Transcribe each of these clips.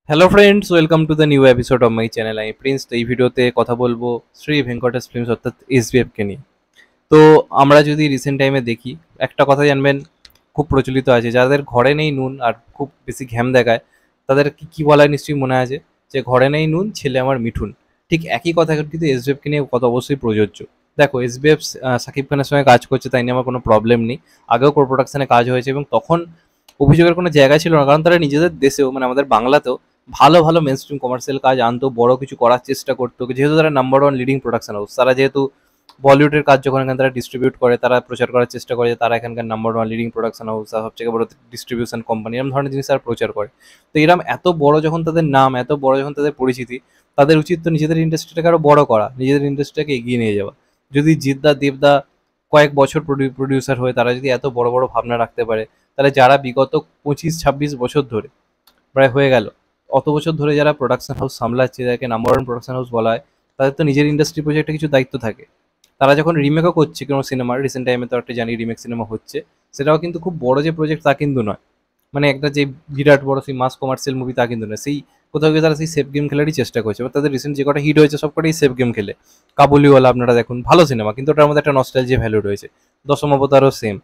Hello friends, welcome to the new episode of my channel. আমি Prince. তো এই ভিডিওতে কথা বলবো শ্রী ভেঙ্কটেশ ফিল্মস অর্থাৎ এসভিএফকে নিয়ে। তো আমরা যদি রিসেন্ট টাইমে দেখি, একটা কথা জানবেন খুব প্রচলিত আছে, যাদের ঘরে নেই নুন আর খুব বেশি ঘ্যাম দেখায় তাদের কি বলা নিশ্চয়ই মনে আছে, যে ঘরে নেই নুন ছেলে আমার মিঠুন। ঠিক একই কথা কিন্তু এসভিএফকে নিয়ে কত অবশ্যই প্রযোজ্য। দেখো, এসভিএফ সাকিব খানের সঙ্গে কাজ করছে, তাই নিয়ে আমার কোনো প্রবলেম নেই। আগেও কো প্রোডাকশনে কাজ হয়েছে এবং তখন অভিযোগের কোনো জায়গা ছিল না, কারণ তারা নিজেদের দেশেও মানে আমাদের বাংলাতেও ভালো ভালো মেন স্ট্রিম কমার্শিয়াল কাজ আনতো, বড় কিছু করার চেষ্টা করতো, যেহেতু তারা number one leading production house. তারা যেহেতু বলিউডের কাজ যখন এখানে তারা ডিস্ট্রিবিউট করে, তারা প্রচার করার চেষ্টা করে যে তারা এখানকার number one leading production house, সবথেকে বড় ডিস্ট্রিবিউশন কোম্পানি, এরকম ধরনের জিনিস তারা প্রচার করে। তো এরকম এত বড় যখন তাদের নাম, এত বড় যখন তাদের পরিচিতি, তাদের উচিত তো নিজেদের ইন্ডাস্ট্রিটাকে আরো বড় করা, নিজেদের ইন্ডাস্ট্রিটাকে এগিয়ে নিয়ে যাওয়া। যদি জিদ্দা দেবদা কয়েক বছর প্রডিউসার হয়ে তারা যদি এত বড় বড় ভাবনা রাখতে পারে, তাহলে যারা বিগত 25-26 বছর ধরে প্রায় হয়ে গেল, অত বছর ধরে যারা প্রোডাকশন হাউস সামলাচ্ছে, যাদেরকে নাম্বার ওয়ান প্রোডাকশন হাউস বলা হয়, তাদের তো নিজের ইন্ডাস্ট্রি প্রজেক্টে কিছু দায়িত্ব থাকে। তারা যখন রিমেকও করছে কোনো সিনেমার, রিসেন্ট টাইমে তো একটা জানি রিমেক সিনেমা হচ্ছে, সেটাও কিন্তু খুব বড় যে প্রজেক্ট তা কিন্তু নয়। মানে একটা যে বিরাট বড় সেই মাস কমার্শিয়াল মুভি তা কিন্তু নয়। সেই কোথাও গিয়ে তারা সেই সেফ গেম খেলারই চেষ্টা করছে। এবার তাদের রিসেন্ট যে কটা হিট হয়েছে সব কটাই সেফ গেম খেলে। কাবুলিওয়ালা আপনারা দেখুন, ভালো সিনেমা, কিন্তু ওটার মধ্যে একটা নস্টালজিয়া ভ্যালু রয়েছে। দশম অবতারও সেম।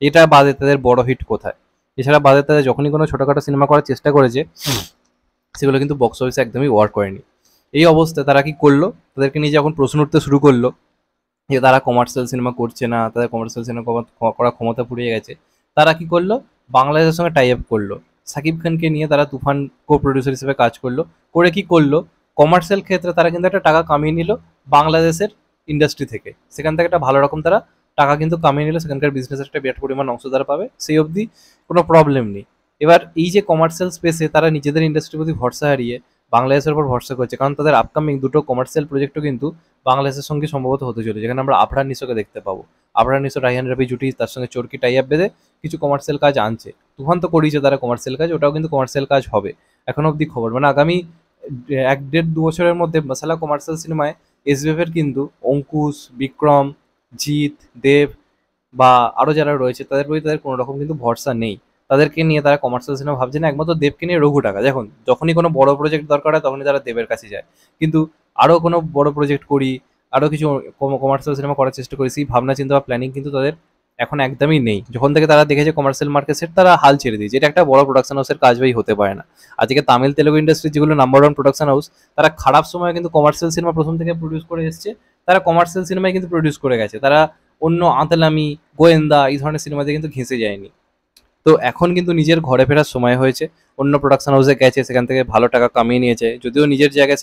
এটা বাদে তাদের বড় হিট কোথায়? এছাড়া বাদে তাদের যখনই কোনো ছোটোখাটো সিনেমা করার চেষ্টা করেছে, সেগুলো কিন্তু বক্স অফিসে একদমই ওয়ার্ক করেনি। এই অবস্থায় তারা কি করলো? তাদেরকে নিয়ে যখন প্রশ্ন উঠতে শুরু করলো যে তারা কমার্শিয়াল সিনেমা করছে না, তাদের কমার্শিয়াল সিনেমা করার ক্ষমতা ফুরিয়ে গেছে, তারা কি করলো? বাংলাদেশের সঙ্গে টাই আপ করলো। সাকিব খানকে নিয়ে তারা তুফান কো প্রডিউসার হিসেবে কাজ করলো। করে কি করলো? কমার্শিয়াল ক্ষেত্রে তারা কিন্তু একটা টাকা কামিয়ে নিল বাংলাদেশের ইন্ডাস্ট্রি থেকে। সেখান থেকে একটা ভালো রকম তারা টাকা কিন্তু কামিয়ে নিল, সেখানকার বিজনেসের একটা বিরাট পরিমাণ অংশ তারা পাবে, সেই অবধি কোনো প্রবলেম নেই। এবার এই যে কমার্শিয়াল স্পেসে তারা নিজেদের ইন্ডাস্ট্রির প্রতি ভরসা হারিয়ে বাংলাদেশের উপর ভরসা করছে, কারণ তাদের আপকামিং দুটো কমার্শিয়াল প্রজেক্টও কিন্তু বাংলাদেশের সঙ্গে সম্ভবত হতে চলেছে, যেখানে আমরা আফরান নিশোকে দেখতে পাবো। আফরান নিশো, রাইহান রাফি জুটি, তার সঙ্গে চরকি টাই আপ বেঁধে কিছু কমার্শিয়াল কাজ আনছে। তুফান তো করিয়েছে তারা কমার্শিয়াল কাজ, ওটাও কিন্তু কমার্শিয়াল কাজ হবে এখনো অবধি খবর। মানে আগামী 1-1.5-2 বছরের মধ্যে মশালা কমার্শিয়াল সিনেমায় এসবিএফ এর কিন্তু অঙ্কুশ, বিক্রম, জিৎ, দেব বা আরও যারা রয়েছে তাদের প্রতি তাদের কোনো রকম কিন্তু ভরসা নেই। তাদেরকে নিয়ে তারা কমার্শিয়াল সিনেমা ভাবছে না, একমাত্র দেবকে নিয়ে রঘু টাকা। দেখুন, যখনই কোনো বড় প্রজেক্ট দরকার হয় তখনই তারা দেবের কাছে যায়। কিন্তু আরও কোনো বড় প্রজেক্ট করি, আরও কিছু কমার্শিয়াল সিনেমা করার চেষ্টা করি, সেই ভাবনা চিন্তা বা প্ল্যানিং কিন্তু তাদের এখন একদমই নেই। যখন থেকে তারা দেখেছে কমার্শিয়াল মার্কেট সেট, তারা হাল ছেড়ে দিয়েছে। এটা একটা বড় প্রোডাকশন হাউসের কাজ ভাই হতে পারে না। আজকে তামিল তেলুগু ইন্ডাস্ট্রি যেগুলো নাম্বার ওয়ান প্রোডাকশন হাউস, তারা খারাপ সময় কিন্তু কমার্শিয়াল সিনেমা প্রথম থেকে প্রডিউস করে এসছে। তারা কমার্শিয়াল সিনেমায় কিন্তু প্রডিউস করে গেছে, তারা অন্য আতালামি, গোয়েন্দা এই ধরনের সিনেমাতে কিন্তু ঘেঁষে যায়নি। তো এখন কিন্তু নিজের ঘরে ফেরার সময় হয়েছে। অন্য প্রোডাকশন হাউসে গেছে, সেখান থেকে ভালো টাকা কামিয়ে নিয়েছে, যদিও নিজের জায়গায়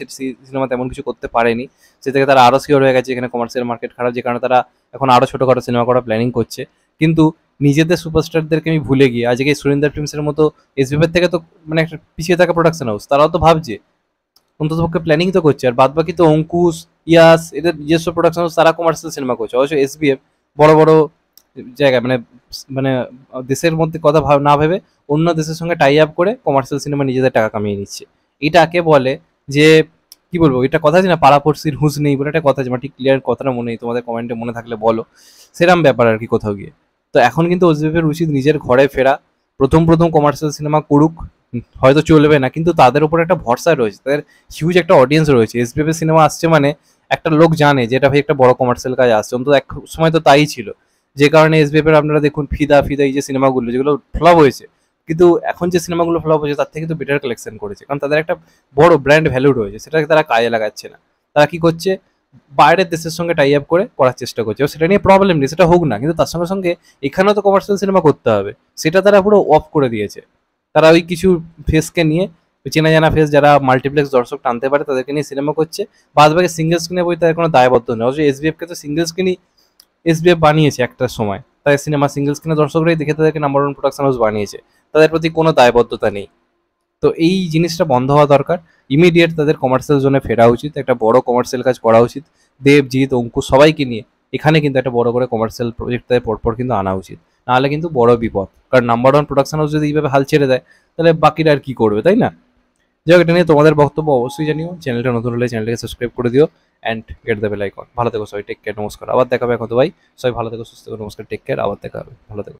সিনেমা তেমন কিছু করতে পারেনি। সে থেকে তারা আরও সিওর হয়ে গেছে এখানে কমার্শিয়াল মার্কেট খারাপ, যে কারণে তারা এখন আরও ছোটোখাটো সিনেমা করার প্ল্যানিং করছে। কিন্তু নিজেদের সুপারস্টারদেরকে আমি ভুলে গিয়ে আজকে সুরিন্দর ফিল্মসের মতো এসবিএফের থেকে তো মানে একটা পিছিয়ে থাকা প্রোডাকশন হাউস, তারাও তো ভাবছে, অন্ততপক্ষে প্ল্যানিং তো করছে। আর বাদ বাকি তো অঙ্কুশ, ইয়াস, এদের নিজস্ব প্রোডাকশন হাউস, তারা কমার্শিয়াল সিনেমা করছে। অবশ্য এসবিএফ বড় বড় জায়গায় মানে মানে দেশের মধ্যে কথা না ভেবে অন্য দেশের সঙ্গে টাই আপ করে কমার্শিয়াল সিনেমা নিজেদের টাকা কামিয়ে নিচ্ছে। এটাকে বলে যে, কি বলবো, এটা কথা আছে না, পাড়াপড়শির হুঁশ নেই বলে একটা কথা আছে। আমার ঠিক ক্লিয়ার কথাটা মনে নেই, তোমাদের কমেন্টে মনে থাকলে বলো। সেরাম ব্যাপার আর কি কোথাও গিয়ে। তো এখন কিন্তু ওজবেফের উচিত নিজের ঘরে ফেরা, প্রথম প্রথম কমার্শিয়াল সিনেমা করুক, হয়তো চলবে না, কিন্তু তাদের উপর একটা ভরসা রয়েছে, তাদের হিউজ একটা অডিয়েন্স রয়েছে। এসবিএফের সিনেমা আসছে মানে একটা লোক জানে যে এটা ভাই একটা বড় কমার্শিয়াল কাজ আসছে, অন্তত এক সময় তো তাই ছিল। যে কারণে এসবিএফ এর আপনারা দেখুন ফিদা ফিদা এই যে সিনেমাগুলো যেগুলো ফ্লপ হয়েছে, কিন্তু এখন যে সিনেমাগুলো ফ্লপ হয়েছে তার থেকে তো বেটার কালেকশন করেছে, কারণ তাদের একটা বড় ব্র্যান্ড ভ্যালু রয়েছে, সেটাকে তারা কাজে লাগাচ্ছে না। তারা কি করছে? বাইরের দেশের সঙ্গে টাই আপ করে করার চেষ্টা করছে। সেটা নিয়ে প্রবলেম নেই, সেটা হোক না, কিন্তু তার সঙ্গে সঙ্গে এখানেও তো কমার্শিয়াল সিনেমা করতে হবে, সেটা তারা পুরো অফ করে দিয়েছে। তারা ওই কিছু ফেসকে নিয়ে, চেনা জানা ফেস যারা মাল্টিপ্লেক্স দর্শক টানতে পারে তাদেরকে নিয়ে সিনেমা করছে। বাদ বাকি সিঙ্গেল স্ক্রিনে বই তাদের কোনো দায়বদ্ধ নেই। অবশ্যই এসবিএফকে তো সিঙ্গেল স্ক্রিনই এসবিএফ বানিয়েছে একটা সময়, তাদের সিনেমা সিঙ্গেল স্ক্রিনে দর্শকরাই দেখে তাদেরকে নাম্বার ওয়ান প্রোডাকশন হাউস বানিয়েছে। তাদের প্রতি কোনো দায়বদ্ধতা নেই। তো এই জিনিসটা বন্ধ হওয়া দরকার। ইমিডিয়েট তাদের কমার্শিয়াল জোনে ফেরা উচিত, একটা বড় কমার্শিয়াল কাজ করা উচিত। দেবজিৎ, অঙ্কুশ সবাইকে নিয়ে এখানে কিন্তু একটা বড় করে কমার্শিয়াল প্রজেক্ট তাদের পরপর কিন্তু আনা উচিত। নাহলে কিন্তু বড় বিপদ, কারণ নাম্বার ওয়ান প্রোডাকশন হাউস যদি এইভাবে হাল ছেড়ে দেয়, তাহলে বাকিরা আর কি করবে, তাই না? যাই হোক, এটা নিয়ে তোমাদের বক্তব্য অবশ্যই জানিও। চ্যানেলটা নতুন হলে চ্যানেলটাকে সাবস্ক্রাইব করে দিও and get the bell icon. ভালো থেকো সবাই, টেক কেয়ার, নমস্কার, আবার দেখা হবে এখন তো ভাই। সবাই ভালো থেকো, সুস্থ থেকো, নমস্কার, টেক কেয়ার, আবার দেখা হবে, ভালো থেকো।